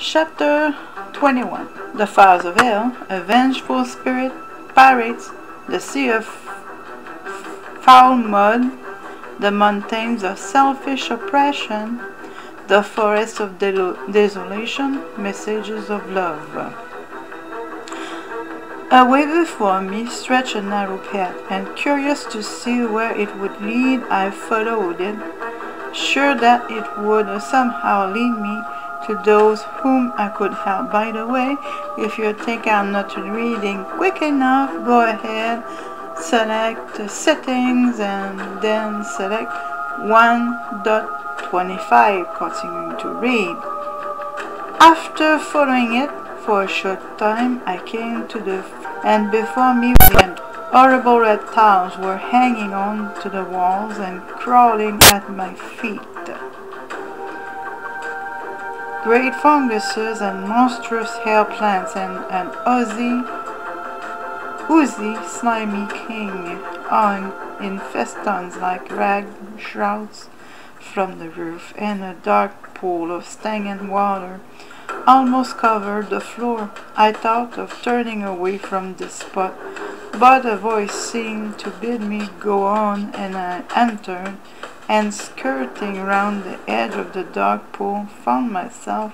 Chapter 21. The Fires of Hell. A vengeful spirit, pirates, the sea of foul mud, the mountains of selfish oppression, the forests of desolation, messages of love. Away before me stretched a narrow path, and curious to see where it would lead, I followed it, sure that it would somehow lead me to those whom I could help. By the way, if you think I'm not reading quick enough, go ahead, select settings and then select 1.25, continuing to read. After following it for a short time, I came to and before me went horrible reptiles were hanging on to the walls and crawling at my feet. Great funguses and monstrous hair plants and an oozy, slimy king hung in festoons like rag shrouds from the roof, and a dark pool of stagnant water almost covered the floor. I thought of turning away from this spot, but a voice seemed to bid me go on, and I entered, and skirting round the edge of the dark pool, found myself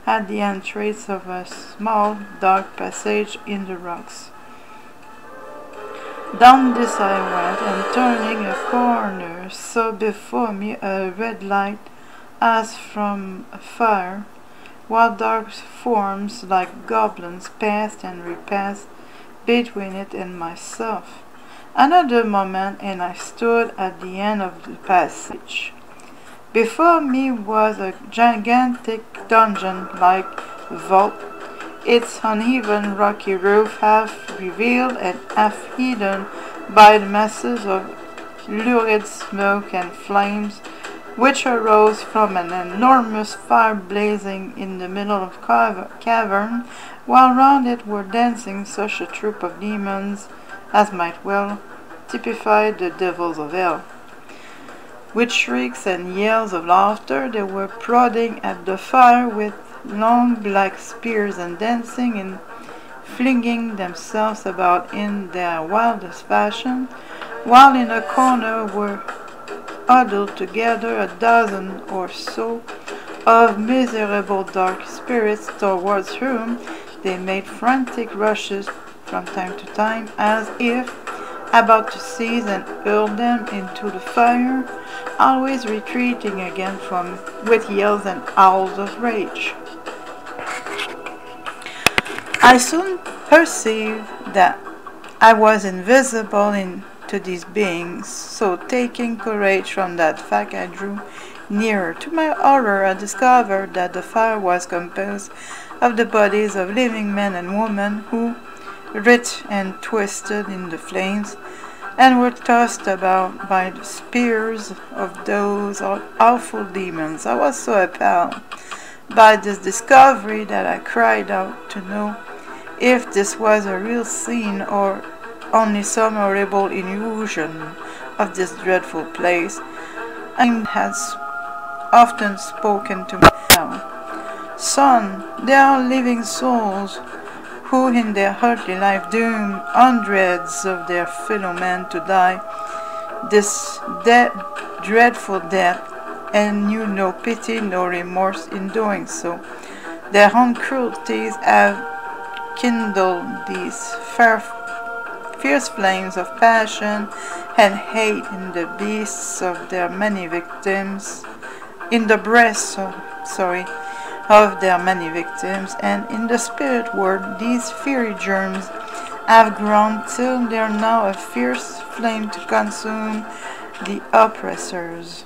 at the entrance of a small dark passage in the rocks. Down this I went, and turning a corner, saw before me a red light as from a fire, while dark forms like goblins passed and repassed between it and myself. Another moment, and I stood at the end of the passage. Before me was a gigantic dungeon-like vault, its uneven rocky roof half revealed and half hidden by the masses of lurid smoke and flames which arose from an enormous fire blazing in the middle of the cavern, while round it were dancing such a troop of demons as might well typify the devils of hell. With shrieks and yells of laughter, they were prodding at the fire with long black spears and dancing and flinging themselves about in their wildest fashion, while in a corner were huddled together a dozen or so of miserable dark spirits, towards whom they made frantic rushes from time to time, as if about to seize and hurl them into the fire, always retreating again with yells and howls of rage. I soon perceived that I was invisible to these beings, so taking courage from that fact, I drew nearer. To my horror, I discovered that the fire was composed of the bodies of living men and women who writhed and twisted in the flames, and were tossed about by the spears of those awful demons. I was so appalled by this discovery that I cried out to know if this was a real scene or only some horrible illusion of this dreadful place. I has often spoken to me now. Son, they are living souls who in their earthly life doom hundreds of their fellow men to die this dreadful death, and knew no pity, no remorse in doing so. Their own cruelties have kindled these fierce flames of passion and hate in the breasts of their many victims, and in the spirit world these fiery germs have grown till they are now a fierce flame to consume the oppressors.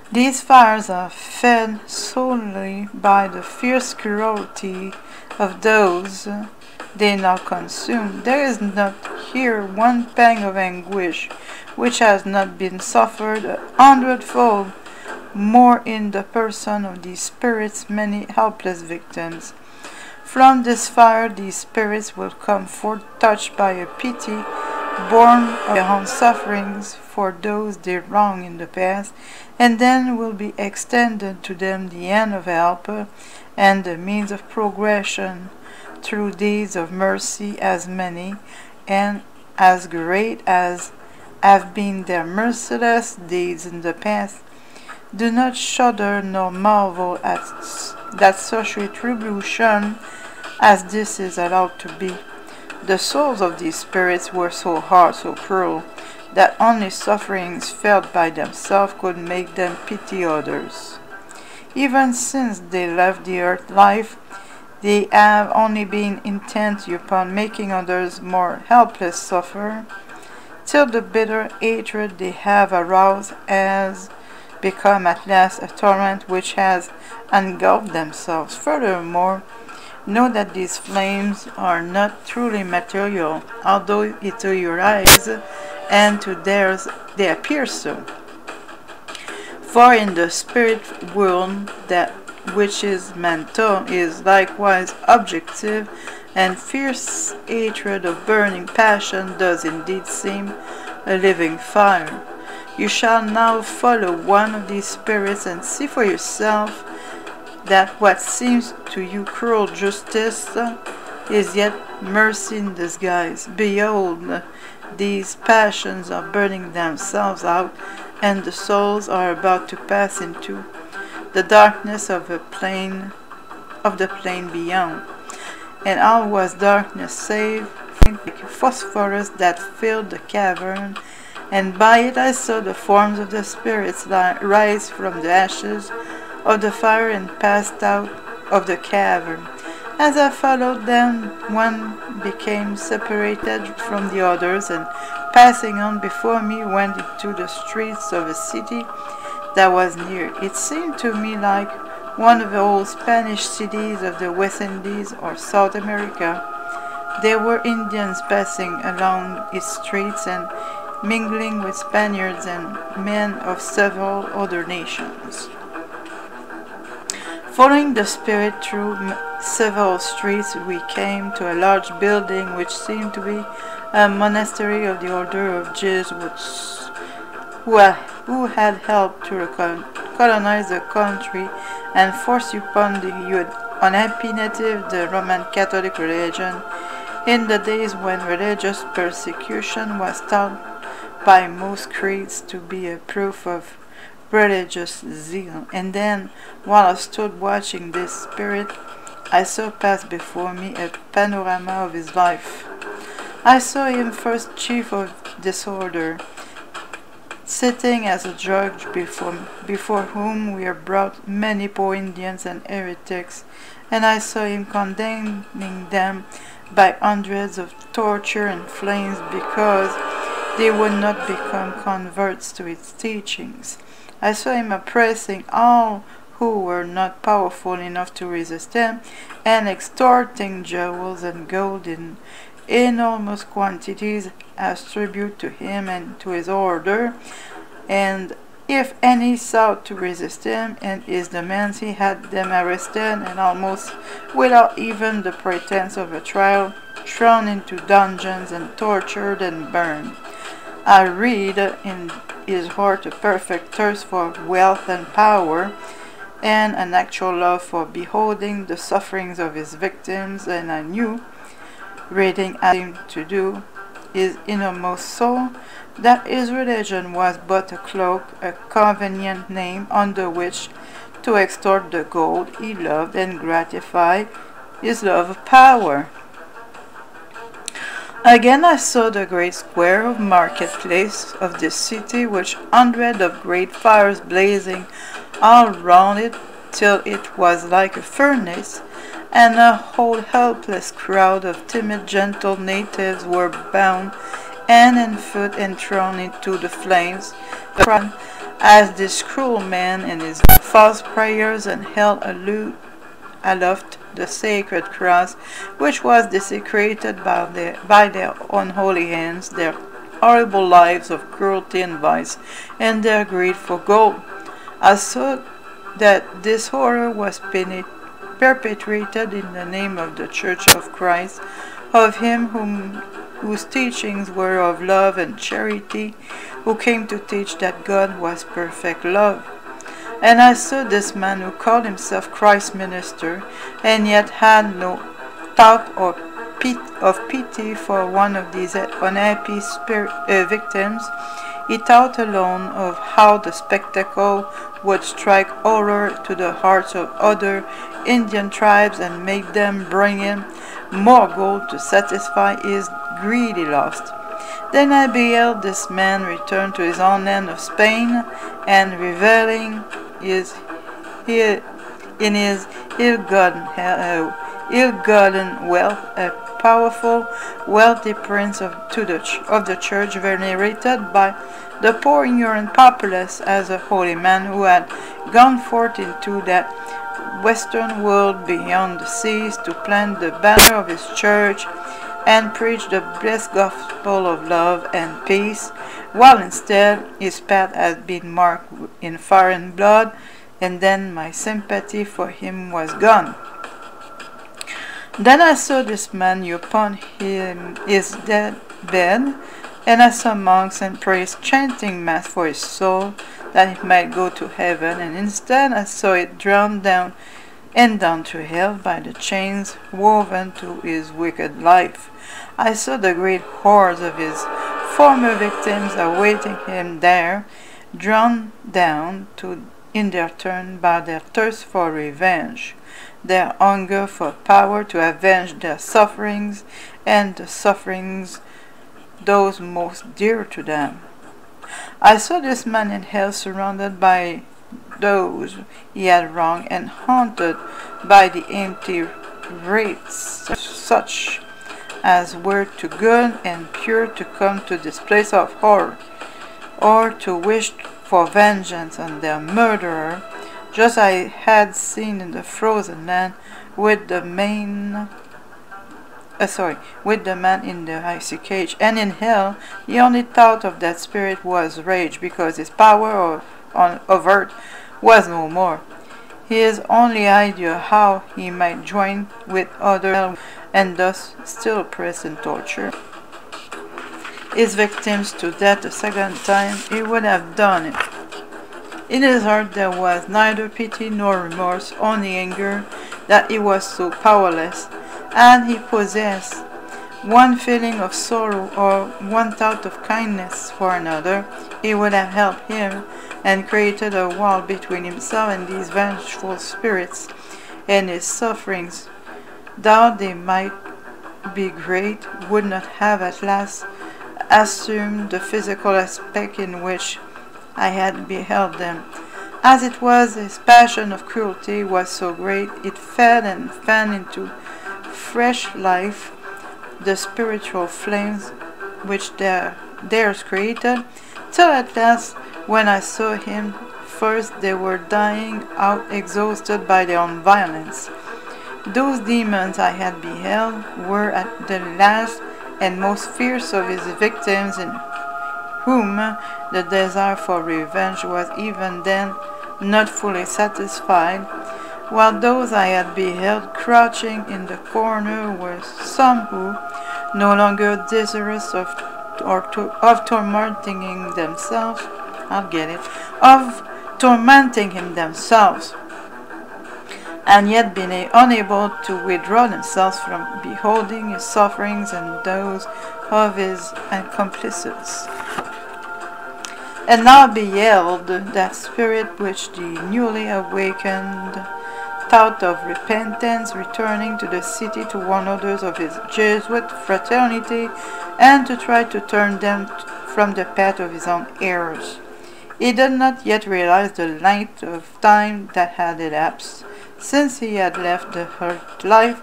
These fires are fed solely by the fierce cruelty of those they now consume. There is not here one pang of anguish which has not been suffered 100-fold more in the person of these spirits' many helpless victims. From this fire these spirits will come forth touched by a pity born of their own sufferings for those they wronged in the past, and then will be extended to them the hand of help and the means of progression through deeds of mercy as many and as great as have been their merciless deeds in the past. Do not shudder nor marvel at that such retribution as this is allowed to be. The souls of these spirits were so hard, so cruel, that only sufferings felt by themselves could make them pity others. Even since they left the earth life, they have only been intent upon making others more helpless suffer, till the bitter hatred they have aroused has become at last a torrent which has engulfed themselves. Furthermore, know that these flames are not truly material, although to your eyes and to theirs they appear so. For in the spirit world that which is mental is likewise objective, and fierce hatred of burning passion does indeed seem a living fire. You shall now follow one of these spirits and see for yourself that what seems to you cruel justice is yet mercy in disguise. Behold, these passions are burning themselves out, and the souls are about to pass into the darkness of the plain beyond. And all was darkness save like phosphorus that filled the cavern, and by it I saw the forms of the spirits rise from the ashes of the fire and passed out of the cavern. As I followed them, one became separated from the others, and passing on before me went into the streets of a city that was near. It seemed to me like one of the old Spanish cities of the West Indies or South America. There were Indians passing along its streets and mingling with Spaniards and men of several other nations. Following the spirit through several streets, we came to a large building which seemed to be a monastery of the order of Jesuits, who had helped to colonize the country and force upon the unhappy native the Roman Catholic religion in the days when religious persecution was thought by most creeds to be a proof of religious zeal. And then, while I stood watching this spirit, I saw pass before me a panorama of his life. I saw him first chief of disorder, sitting as a judge before whom were brought many poor Indians and heretics, and I saw him condemning them by hundreds of torture and flames because they would not become converts to its teachings. I saw him oppressing all who were not powerful enough to resist him, and extorting jewels and gold in enormous quantities as tribute to him and to his order, and if any sought to resist him and his demands, he had them arrested and almost without even the pretense of a trial, thrown into dungeons and tortured and burned. I read in his heart a perfect thirst for wealth and power, and an actual love for beholding the sufferings of his victims, and I knew, reading as he seemed to do his innermost soul, that his religion was but a cloak, a convenient name under which to extort the gold he loved and gratify his love of power. Again I saw the great square of marketplace of this city, with hundreds of great fires blazing all round it, till it was like a furnace, and a whole helpless crowd of timid, gentle natives were bound hand and foot and thrown into the flames, as this cruel man and his false prayers, and held aloft the sacred cross, which was desecrated by their unholy hands, their horrible lives of cruelty and vice, and their greed for gold. I saw that this horror was perpetrated in the name of the Church of Christ, of him whom whose teachings were of love and charity, who came to teach that God was perfect love. And I saw this man who called himself Christ's minister, and yet had no thought or of pity for one of these unhappy victims. He thought alone of how the spectacle would strike horror to the hearts of other Indian tribes and make them bring in more gold to satisfy his greedy lust. Then I beheld this man return to his own land of Spain, and reveling in his ill-gotten wealth, a powerful, wealthy prince of the church, venerated by the poor ignorant populace as a holy man who had gone forth into that western world beyond the seas to plant the banner of his church and preach the blessed gospel of love and peace, while instead his path had been marked in fire and blood, and then my sympathy for him was gone. Then I saw this man upon his dead bed, and I saw monks and priests chanting mass for his soul, that it might go to heaven, and instead I saw it drawn down and down to hell by the chains woven to his wicked life. I saw the great hordes of his former victims awaiting him there, drawn down in their turn by their thirst for revenge, their hunger for power to avenge their sufferings and the sufferings those most dear to them. I saw this man in hell surrounded by those he had wronged and haunted by the empty wraiths, such as were too good and pure to come to this place of horror, or to wish for vengeance on their murderer, just as I had seen in the frozen land with the man in the icy cage. And in hell, the only thought of that spirit was rage, because his power of earth was no more. His only idea how he might join with others and thus still oppress and torture his victims to death a second time, he would have done it. In his heart there was neither pity nor remorse, only anger that he was so powerless, and he possessed one feeling of sorrow or one thought of kindness for another, he would have helped him and created a wall between himself and these vengeful spirits, and his sufferings, though they might be great, would not have at last assumed the physical aspect in which I had beheld them. As it was, his passion of cruelty was so great, it fed and fanned into fresh life the spiritual flames which theirs created, till at last, when I saw him first, they were dying out exhausted by their own violence. Those demons I had beheld were at the last and most fierce of his victims, in whom the desire for revenge was even then not fully satisfied, while those I had beheld crouching in the corner were some who, no longer desirous of tormenting him themselves, and yet being unable to withdraw themselves from beholding his sufferings and those of his accomplices. And now beheld that spirit which the newly awakened thought of repentance, returning to the city to warn others of his Jesuit fraternity, and to try to turn them from the path of his own errors. He did not yet realize the length of time that had elapsed since he had left the earth life,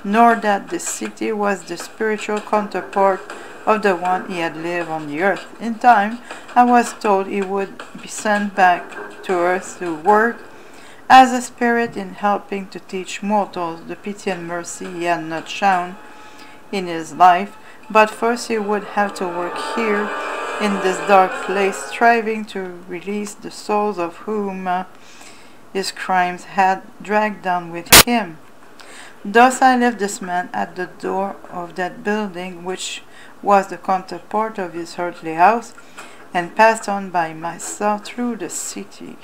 nor that the city was the spiritual counterpart of the one he had lived on the earth. In time, I was told he would be sent back to earth to work as a spirit in helping to teach mortals the pity and mercy he had not shown in his life, but first he would have to work here in this dark place, striving to release the souls of whom his crimes had dragged down with him. Thus I left this man at the door of that building which was the counterpart of his earthly house, and passed on by myself through the city.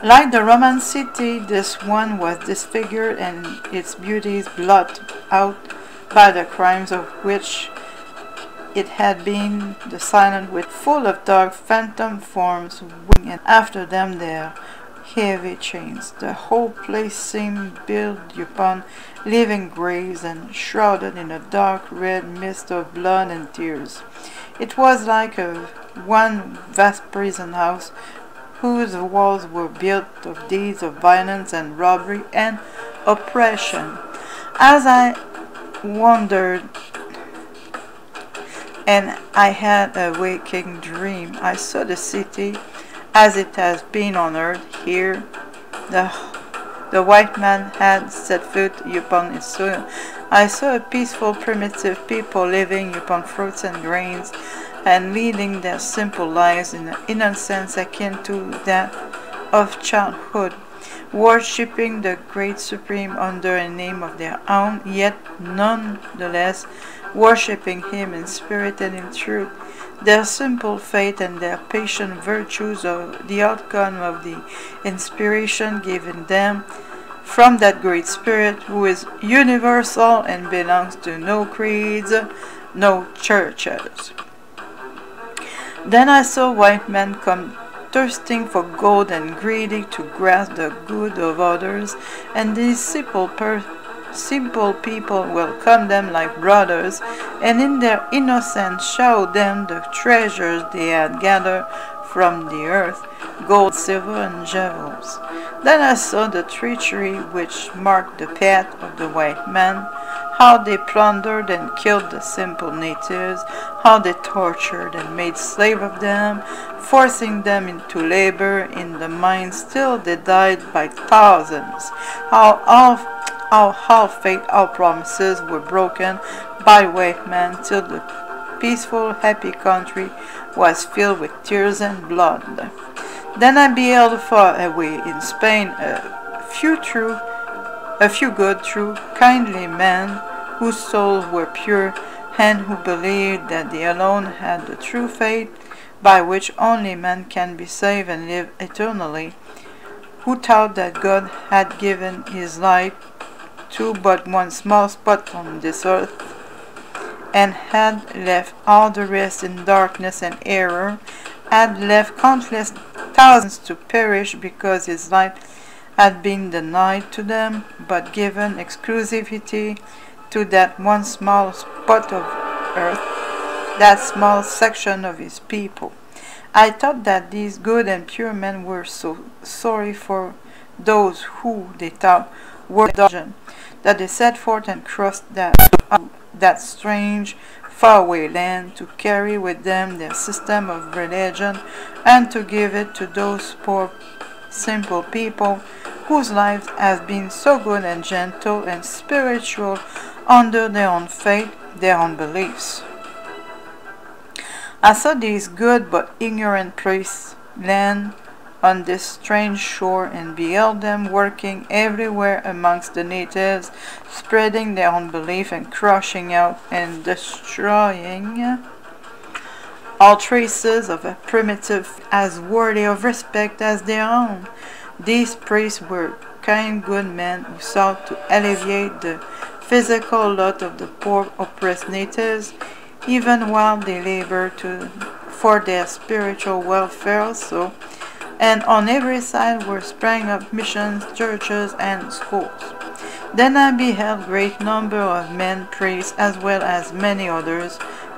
Like the Roman city, this one was disfigured and its beauties blotted out by the crimes of which it had been the silent wit, full of dark phantom forms, winging after them their heavy chains. The whole place seemed built upon living graves and shrouded in a dark red mist of blood and tears. It was like one vast prison house, whose walls were built of deeds of violence and robbery and oppression. As I wandered and I had a waking dream, I saw the city as it has been on earth. Here the white man had set foot upon its soil. I saw a peaceful primitive people living upon fruits and grains, and leading their simple lives in an innocence akin to that of childhood, worshipping the great supreme under a name of their own, yet none the less worshipping him in spirit and in truth. Their simple faith and their patient virtues are the outcome of the inspiration given them from that great Spirit who is universal and belongs to no creeds, no churches. Then I saw white men come thirsting for gold and greedy to grasp the good of others, and these simple people welcome them like brothers, and in their innocence show them the treasures they had gathered from the earth, gold, silver, and jewels. Then I saw the treachery which marked the path of the white man, how they plundered and killed the simple natives, how they tortured and made slaves of them, forcing them into labor in the mines till they died by thousands, how all faith, all promises were broken by white men till the peaceful, happy country was filled with tears and blood. Then I beheld far away in Spain a few good, true, kindly men whose souls were pure and who believed that they alone had the true faith by which only man can be saved and live eternally, who thought that God had given his light to but one small spot on this earth, and had left all the rest in darkness and error, had left countless thousands to perish because his light had been denied to them, but given exclusivity to that one small spot of earth, that small section of his people. I thought that these good and pure men were so sorry for those who they thought were dungeon, that they set forth and crossed that strange, faraway land to carry with them their system of religion and to give it to those poor, simple people whose lives have been so good and gentle and spiritual under their own faith, their own beliefs. I saw these good but ignorant priests land on this strange shore and beheld them working everywhere amongst the natives, spreading their unbelief and crushing out and destroying all traces of a primitive as worthy of respect as their own. These priests were kind, good men who sought to alleviate the physical lot of the poor oppressed natives, even while they labored for their spiritual welfare also. And on every side were sprang up missions, churches, and schools. Then I beheld great number of men, priests, as well as many others,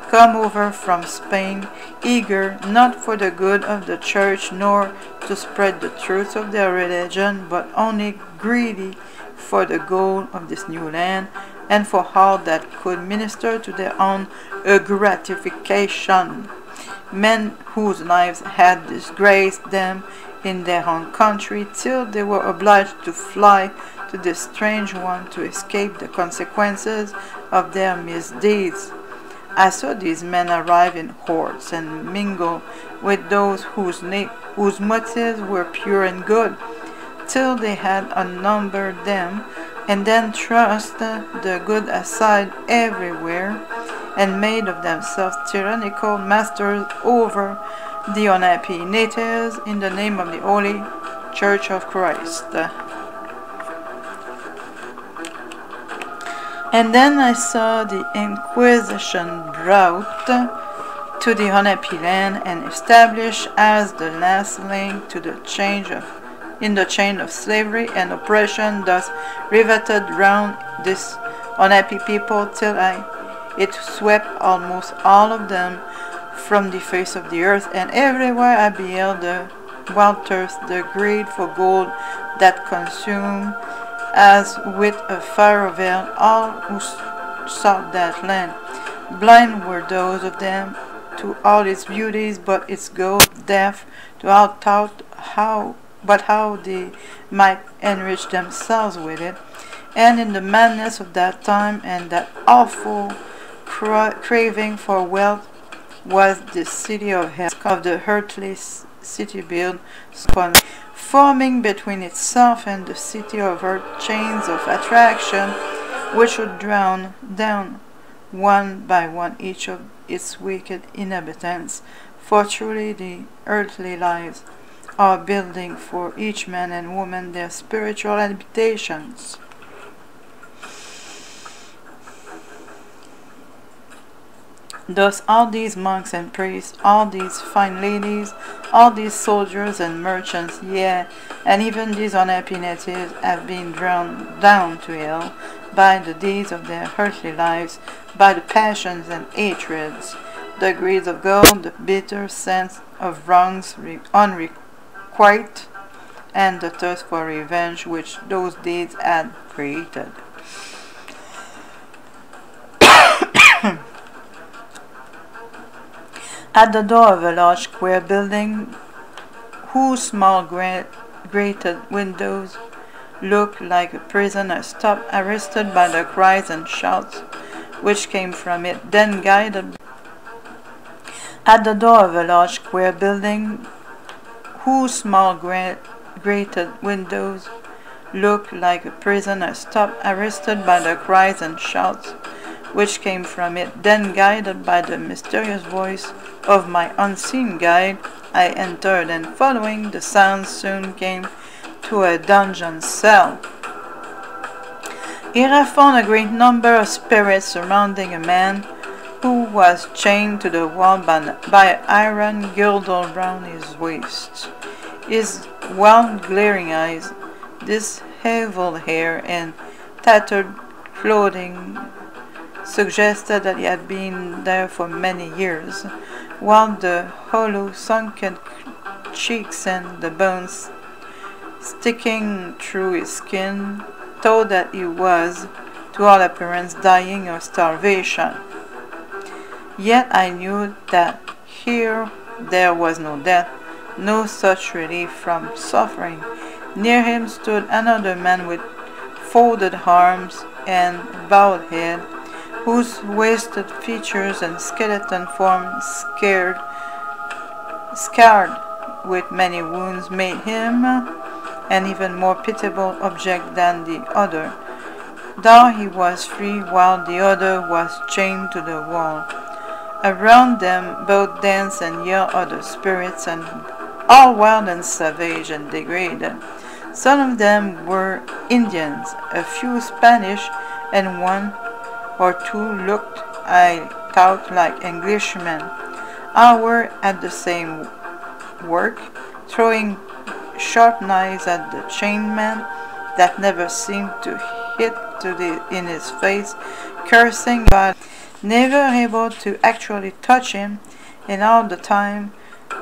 come over from Spain, eager not for the good of the church, nor to spread the truth of their religion, but only greedy for the gold of this new land, and for all that could minister to their own gratification. Men whose lives had disgraced them in their own country till they were obliged to fly to this strange one to escape the consequences of their misdeeds. I saw these men arrive in hordes and mingle with those whose motives were pure and good, till they had outnumbered them and then thrust the good aside everywhere, and made of themselves tyrannical masters over the unhappy natives in the name of the Holy Church of Christ. And then I saw the Inquisition brought to the unhappy land and established as the last link to the in the chain of slavery and oppression, thus riveted round this unhappy people till it swept almost all of them from the face of the earth, and everywhere I beheld the wild thirst, the greed for gold that consumed as with a fire of hell all who sought that land. Blind were those of them to all its beauties, but its gold, deaf to all thought how they might enrich themselves with it. And in the madness of that time and that awful craving for wealth was the city of hell, of the earthly city built upon, forming between itself and the city of earth chains of attraction, which would drown down one by one each of its wicked inhabitants. For truly the earthly lives are building for each man and woman their spiritual habitations. Thus all these monks and priests, all these fine ladies, all these soldiers and merchants, yea, and even these unhappy natives have been drowned down to hell by the deeds of their earthly lives, by the passions and hatreds, the greed of gold, the bitter sense of wrongs unrequited, and the thirst for revenge which those deeds had created. At the door of a large square building, whose small grated windows looked like a prison, I stopped, arrested by the cries and shouts which came from it, then guided. At the door of a large square building, whose small grated windows looked like a prison, I stopped, arrested by the cries and shouts which came from it, then guided by the mysterious voice of my unseen guide, I entered, and following the sounds soon came to a dungeon cell. Here I found a great number of spirits surrounding a man who was chained to the wall by an iron girdle round his waist. His wild glaring eyes, disheveled hair, and tattered clothing suggested that he had been there for many years, while the hollow, sunken cheeks and the bones sticking through his skin told that he was, to all appearance, dying of starvation. Yet I knew that here there was no death, no such relief from suffering. Near him stood another man with folded arms and bowed head, whose wasted features and skeleton form, scarred with many wounds, made him an even more pitiable object than the other, though he was free while the other was chained to the wall. Around them both danced and yelled other spirits, and all wild and savage and degraded. Some of them were Indians, a few Spanish, and one or two looked, I thought, like Englishmen. All were at the same work, throwing sharp knives at the chained man that never seemed to hit in his face, cursing but never able to actually touch him, and all the time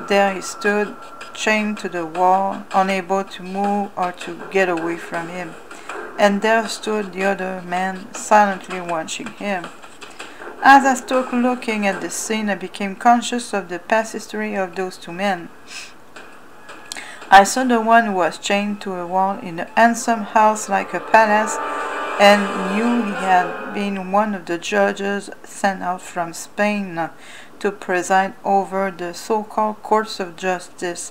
there he stood, chained to the wall, unable to move or to get away from him. And there stood the other man, silently watching him. As I stood looking at the scene, I became conscious of the past history of those two men. I saw the one who was chained to a wall in a handsome house like a palace, and knew he had been one of the judges sent out from Spain to preside over the so-called courts of justice,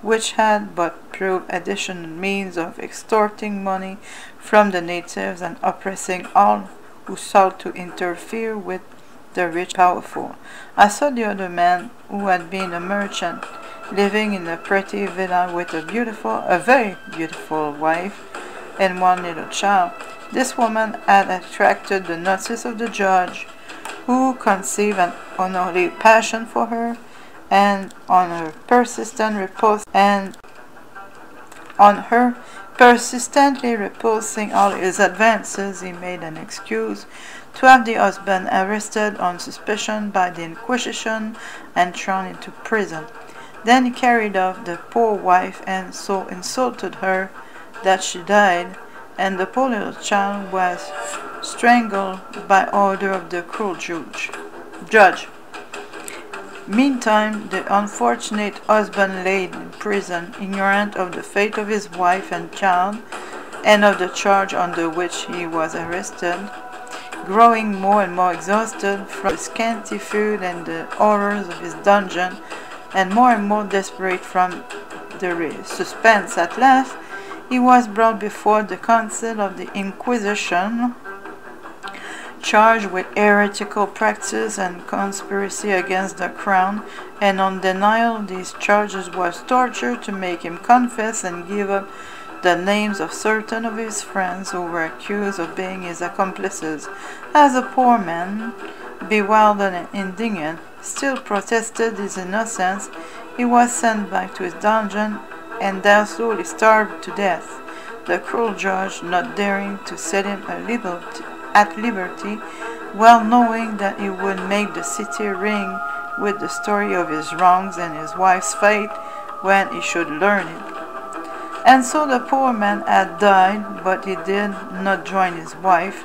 which had but proved additional means of extorting money from the natives and oppressing all who sought to interfere with the rich powerful. I saw the other man, who had been a merchant, living in a pretty villa with a very beautiful wife and one little child. This woman had attracted the notice of the judge, who conceived an unholy passion for her, and on her persistently repulsing all his advances, he made an excuse to have the husband arrested on suspicion by the Inquisition and thrown into prison. Then he carried off the poor wife and so insulted her that she died, and the poor little child was strangled by order of the cruel judge. Meantime, the unfortunate husband lay in prison, ignorant of the fate of his wife and child, and of the charge under which he was arrested, growing more and more exhausted from the scanty food and the horrors of his dungeon, and more desperate from the suspense. At last, he was brought before the council of the Inquisition, charged with heretical practice and conspiracy against the crown, and on denial of these charges was tortured to make him confess and give up the names of certain of his friends who were accused of being his accomplices. As a poor man, bewildered and indignant, still protested his innocence, he was sent back to his dungeon and there slowly starved to death, the cruel judge not daring to set him at liberty, well knowing that he would make the city ring with the story of his wrongs and his wife's fate when he should learn it. And so the poor man had died, but he did not join his wife,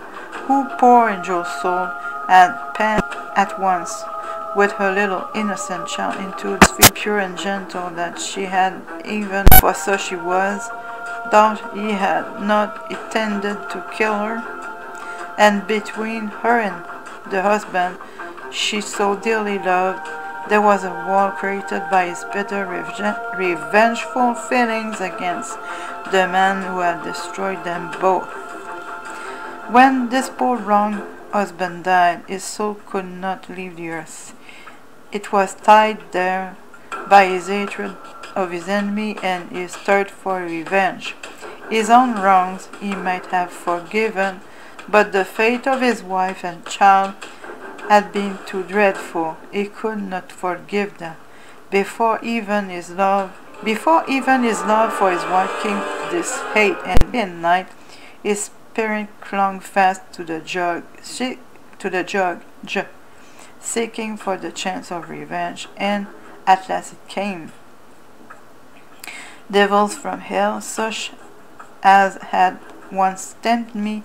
who, poor angel soul, had passed at once with her little innocent child into the sphere pure and gentle that she had, even for so she was, though he had not intended to kill her. And between her and the husband she so dearly loved, there was a wall created by his bitter, revengeful feelings against the man who had destroyed them both. When this poor wronged husband died, his soul could not leave the earth. It was tied there by his hatred of his enemy and his thirst for revenge. His own wrongs he might have forgiven, but the fate of his wife and child had been too dreadful. He could not forgive them. Before even his love for his wife came this hate, and day and night his spirit clung fast to the judge, seeking for the chance of revenge, and at last it came. Devils from hell, such as had once tempted me,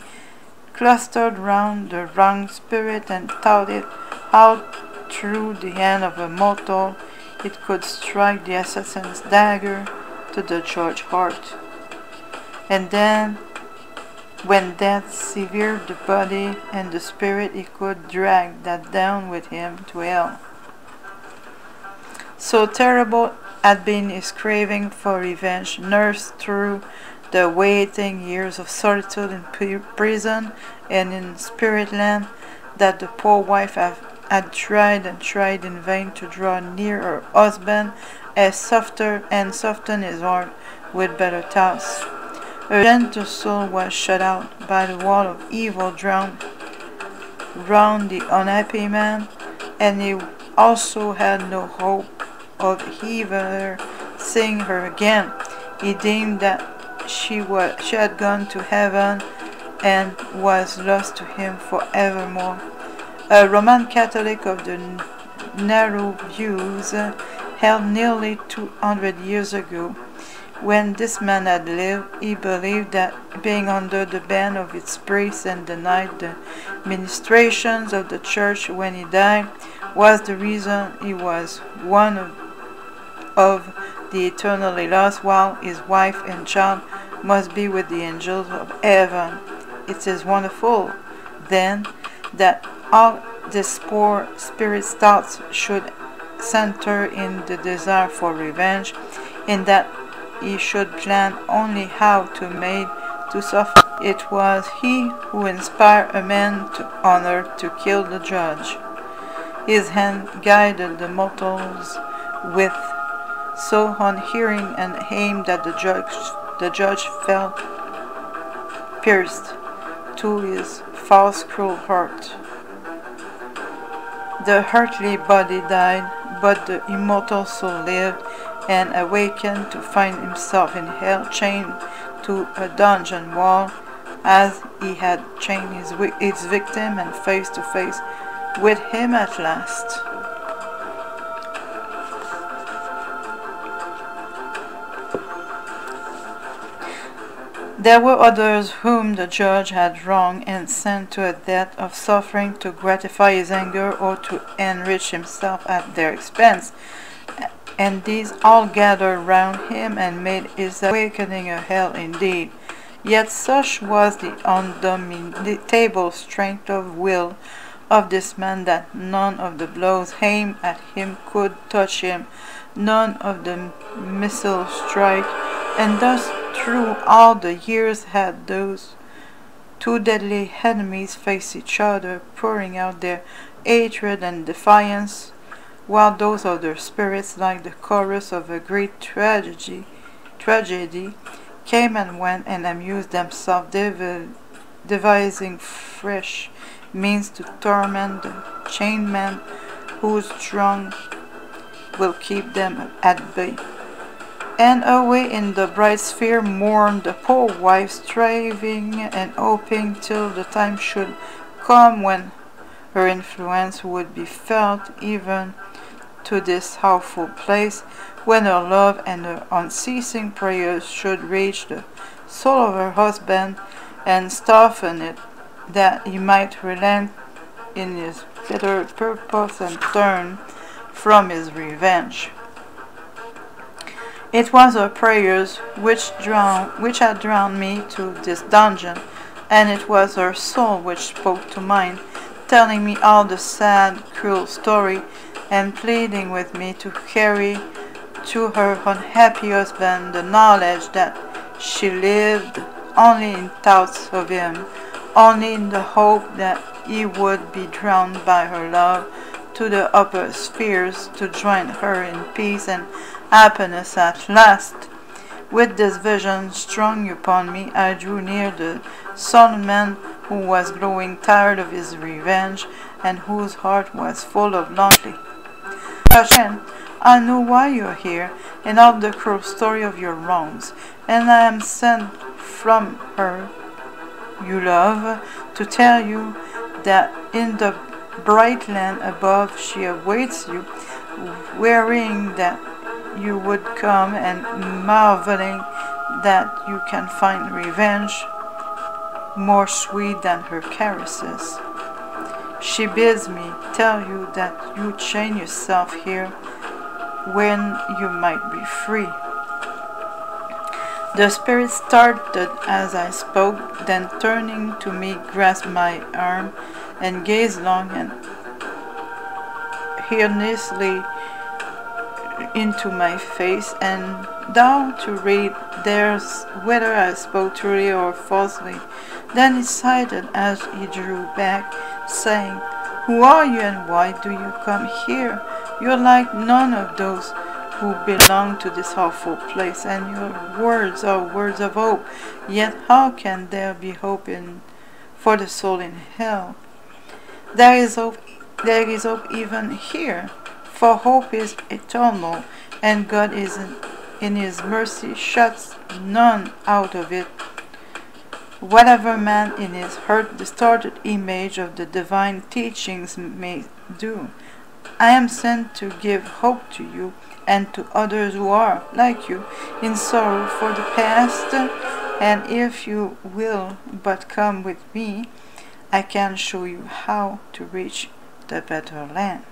clustered round the wrong spirit and taught it how through the hand of a mortal it could strike the assassin's dagger to the judge's heart. And then, when death severed the body and the spirit, he could drag that down with him to hell. So terrible had been his craving for revenge, nursed through the waiting years of solitude in prison and in spirit land, that the poor wife had tried and tried in vain to draw near her husband and soften his heart with better thoughts. Her gentle soul was shut out by the wall of evil drawn round the unhappy man, and he also had no hope of ever seeing her again. He deemed that she had gone to heaven and was lost to him forevermore. A Roman Catholic of the narrow views held nearly 200 years ago. When this man had lived, he believed that being under the ban of its priests and denied the ministrations of the church when he died was the reason he was one of the eternally lost, while his wife and child must be with the angels of heaven. It is wonderful, then, that all this poor spirit's thoughts should center in the desire for revenge. in that he should plan only how to made to suffer. It was he who inspired a man to honor to kill the judge. His hand guided the mortals with so unhearing an aim that the judge felt pierced to his false cruel heart. The earthly body died, but the immortal soul lived and awakened to find himself in hell, chained to a dungeon wall, as he had chained his victim and face to face with him at last. There were others whom the judge had wronged and sent to a death of suffering to gratify his anger or to enrich himself at their expense, and these all gathered round him and made his awakening a hell indeed. Yet such was the undomitable strength of will of this man that none of the blows aimed at him could touch him, none of the missiles strike, and thus through all the years had those two deadly enemies faced each other, pouring out their hatred and defiance, while those other spirits, like the chorus of a great tragedy, came and went and amused themselves, devising fresh means to torment the chained man whose tongue will keep them at bay. And away in the bright sphere mourned the poor wife, striving and hoping till the time should come when her influence would be felt even to this awful place, when her love and her unceasing prayers should reach the soul of her husband and soften it, that he might relent in his bitter purpose and turn from his revenge. It was her prayers which had drawn me to this dungeon, and it was her soul which spoke to mine, telling me all the sad, cruel story, and pleading with me to carry to her unhappy husband the knowledge that she lived only in thoughts of him, only in the hope that he would be drawn by her love to the upper spheres to join her in peace and happiness at last. With this vision strong upon me, I drew near the sullen man who was growing tired of his revenge and whose heart was full of longing. I know why you are here, and of the cruel story of your wrongs, and I am sent from her you love to tell you that in the bright land above she awaits you, wearying that you would come and marveling that you can find revenge more sweet than her caresses. She bids me tell you that you chain yourself here when you might be free. The spirit started as I spoke, then turning to me grasped my arm and gazed long and earnestly into my face, and down to read there's whether I spoke truly or falsely. Then he sighed as he drew back, saying, "Who are you and why do you come here? You're like none of those who belong to this awful place, and your words are words of hope. Yet how can there be hope for the soul in hell? There is hope even here, for hope is eternal, and God is in his mercy shuts none out of it. Whatever man in his hurt distorted image of the divine teachings may do, I am sent to give hope to you and to others who are, like you, in sorrow for the past, and if you will but come with me, I can show you how to reach the better land."